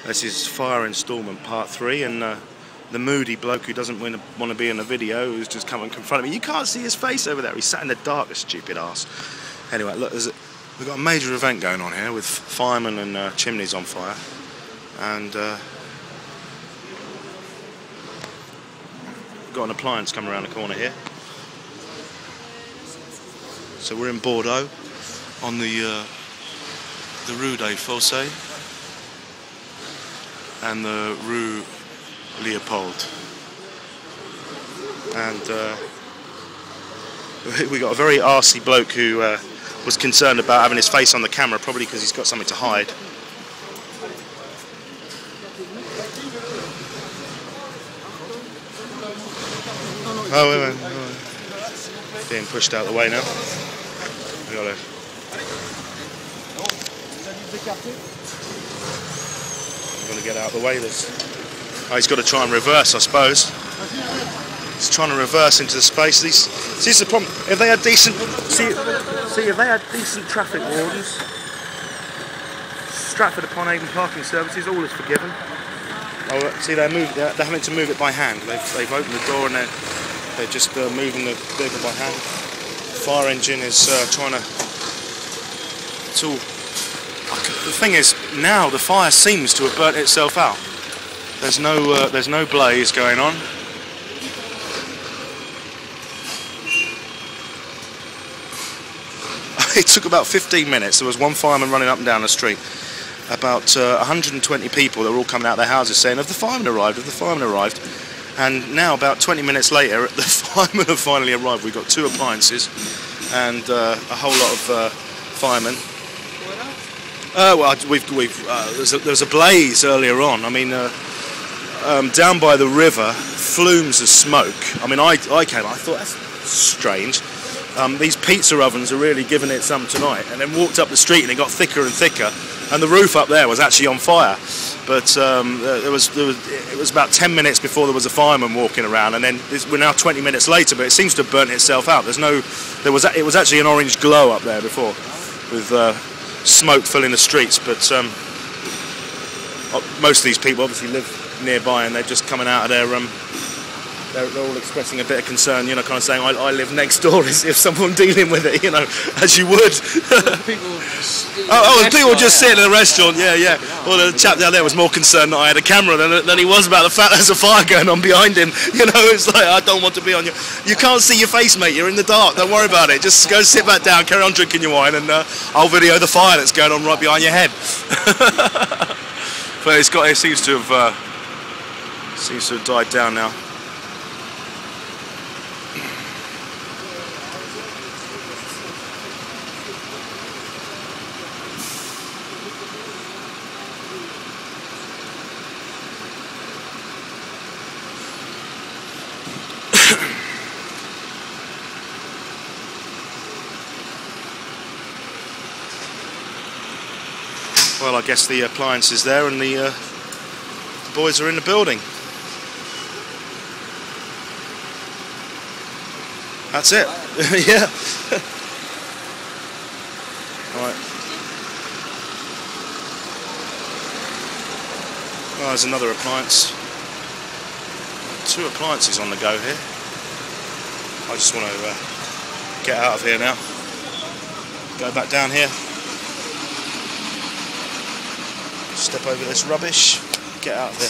This is Fire Installment Part 3, and the moody bloke who doesn't want to be in a video, who's just come and confronted me. You can't see his face over there. He's sat in the dark, a stupid ass. Anyway, look, we've got a major event going on here with firemen and chimneys on fire, and we've got an appliance coming around the corner here. So we're in Bordeaux on the Rue des Fossés and the Rue Leopold, and we got a very arsey bloke who was concerned about having his face on the camera, probably because he's got something to hide. Oh, wait. Being pushed out of the way now. We got I'm going to get out of the way. He's got to try and reverse, I suppose. He's trying to reverse into the space. See, this is the problem. If they had decent, if they had decent traffic wardens, Stratford-upon-Avon parking services, all is forgiven. Oh, see, they're having to move it by hand. They've opened the door and they're just moving the vehicle by hand. The fire engine is trying to. It's all. The thing is, now the fire seems to have burnt itself out. There's no blaze going on. It took about 15 minutes. There was one fireman running up and down the street. About 120 people that were all coming out of their houses saying, "Have the firemen arrived? Have the firemen arrived?" And now, about 20 minutes later, the firemen have finally arrived. We've got 2 appliances and a whole lot of firemen. Well, there was a blaze earlier on. I mean, down by the river, flumes of smoke. I mean, I came. I thought that's strange. These pizza ovens are really giving it some tonight. And then walked up the street, and it got thicker and thicker. And the roof up there was actually on fire. But it was about 10 minutes before there was a fireman walking around, and then we're now 20 minutes later. But it seems to have burnt itself out. It was actually an orange glow up there before, with smoke filling the streets. But most of these people obviously live nearby, and they're just coming out of their they're all expressing a bit of concern, you know, kind of saying, I live next door, as if someone dealing with it, you know, as you would. The people just sitting in the restaurant, yeah. Well, the chap down there was more concerned that I had a camera than he was about the fact there's a fire going on behind him. You know, it's like, I don't want to be on you. You can't see your face, mate, you're in the dark, don't worry about it. Just go sit back down, carry on drinking your wine, and I'll video the fire that's going on right behind your head. But it seems to have died down now. Well, I guess the appliance is there, and the boys are in the building. That's it. Yeah. Right. Well, there's another appliance. 2 appliances on the go here. I just want to get out of here now. Go back down here. Step over this rubbish, get out of here.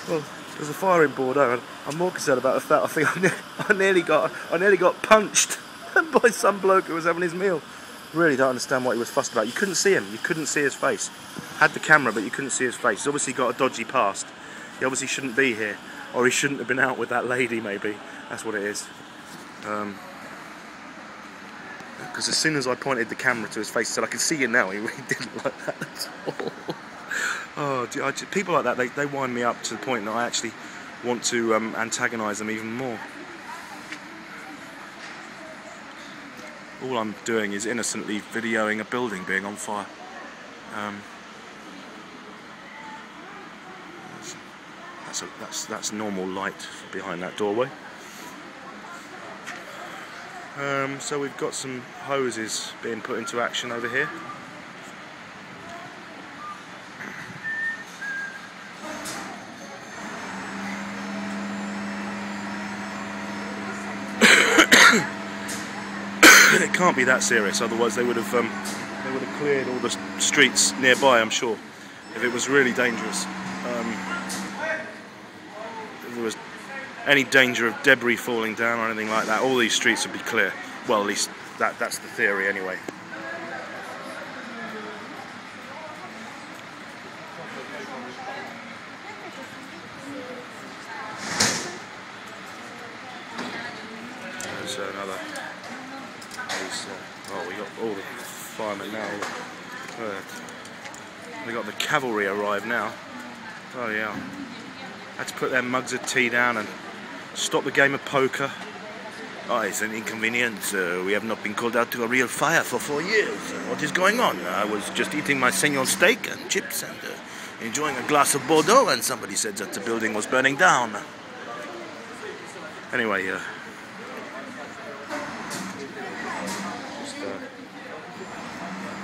Well, there's a fire in Bordeaux, and I'm more concerned about the fact I think I nearly got punched by some bloke who was having his meal. Really don't understand what he was fussed about. You couldn't see him. You couldn't see his face. Had the camera, but you couldn't see his face. He's obviously got a dodgy past. He obviously shouldn't be here, or he shouldn't have been out with that lady. Maybe that's what it is. Because as soon as I pointed the camera to his face, I said, "I can see you now." He really didn't like that at all. Oh, people like that, they wind me up to the point that I actually want to antagonise them even more. All I'm doing is innocently videoing a building being on fire. That's normal light behind that doorway. So we've got some hoses being put into action over here. It can't be that serious, otherwise they would have cleared all the streets nearby, I'm sure. If it was really dangerous, if there was any danger of debris falling down or anything like that, all these streets would be clear. Well, at least that's the theory anyway. There's another. Oh, we got all the firemen now. We got the cavalry arrived now. Oh yeah. Had to put their mugs of tea down and stop the game of poker. Oh, it's an inconvenience. We have not been called out to a real fire for 4 years. What is going on? I was just eating my senor steak and chips and enjoying a glass of Bordeaux, and somebody said that the building was burning down. Anyway,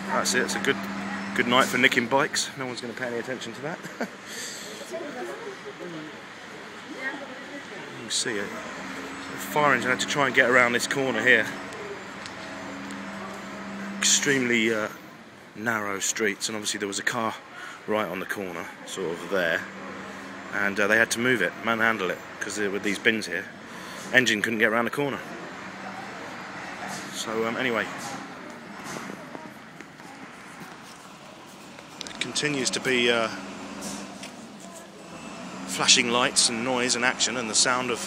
that's it. It's a good night for nicking bikes. No one's going to pay any attention to that. You see it. The fire engine had to try and get around this corner here. Extremely narrow streets, and obviously there was a car right on the corner, sort of there, and they had to move it, manhandle it, because with these bins here, engine couldn't get around the corner. So anyway. Continues to be flashing lights and noise and action and the sound of